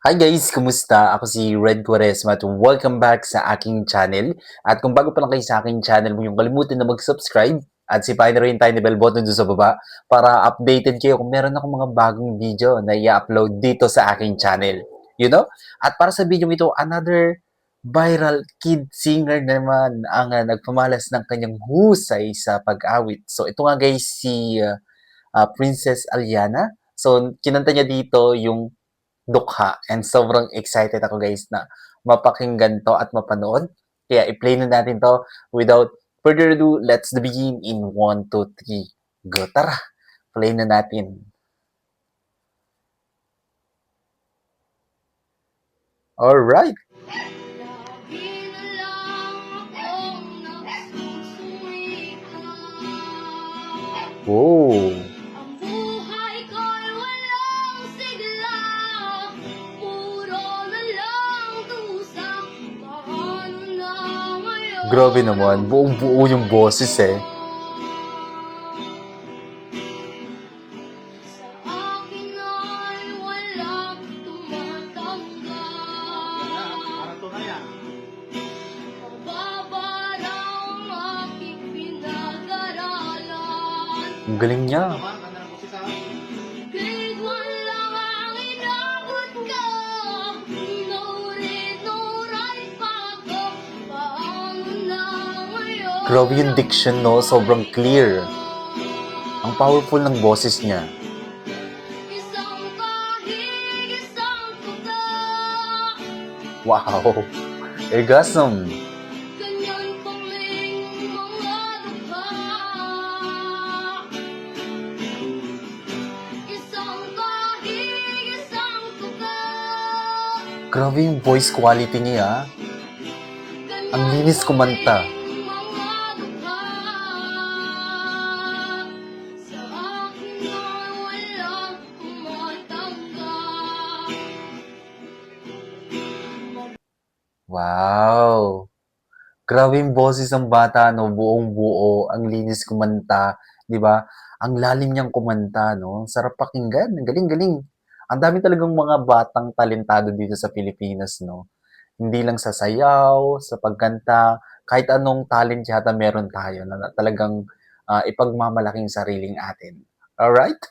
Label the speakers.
Speaker 1: Hi guys! Kumusta? Ako si Red Quaresma at welcome back sa aking channel. At kung bago pa lang kayo sa aking channel, huwag niyong kalimutan na mag-subscribe at sipahin na rin yung tiny bell button doon sa baba para updated kayo kung meron akong mga bagong video na i-upload dito sa aking channel. You know? At para sa video ito, another viral kid singer naman ang nagpamalas ng kanyang husay sa pag-awit. So ito nga guys si Princess Aliana. So kinanta niya dito yung Dukha and sobrang excited ako guys na mapakinggan 'to at mapanood. Kaya i-play na natin 'to without further ado, let's begin in 1, 2, 3, go! Tara, play na natin. Alright!
Speaker 2: Lagi na lang akong nagsusumikap.
Speaker 1: Oh!
Speaker 2: Ang buhay ko'y walang sigla. Puro na lang dusa. Paano na ngayon
Speaker 1: Grabe naman,
Speaker 2: ang
Speaker 1: buong-buo yung boses eh.
Speaker 2: Sa akin ay walang tumatanggap. Mababa raw ang aking pinag-aralan.
Speaker 1: Ang galing niya.
Speaker 2: Grade 1 lang ang inabot ko. No read, no write pa ako. Paano na ngayon
Speaker 1: Grabe yung diction, no? Sobrang clear. Ang powerful ng boses niya.
Speaker 2: Isang kahig, isang tuga.
Speaker 1: Wow! Orgasm!
Speaker 2: Ganyan kaming mga dukha. Isang kahig, isang tuga.
Speaker 1: Grabe yung voice quality niya. Ang linis kumanta.
Speaker 2: Sa akin ay walang tumatanggap.
Speaker 1: Wow! Grabe yung boses ng bata, no? Buong-buo, ang linis kumanta, 'di ba? Ang lalim niyang kumanta, no? Sarap pakinggan, ang galing-galing. Ang dami talagang mga batang talentado dito sa Pilipinas, no? Hindi lang sa sayaw, sa pagkanta, kahit anong talent yata meron tayo na talagang ipagmamalaking sariling atin. Alright?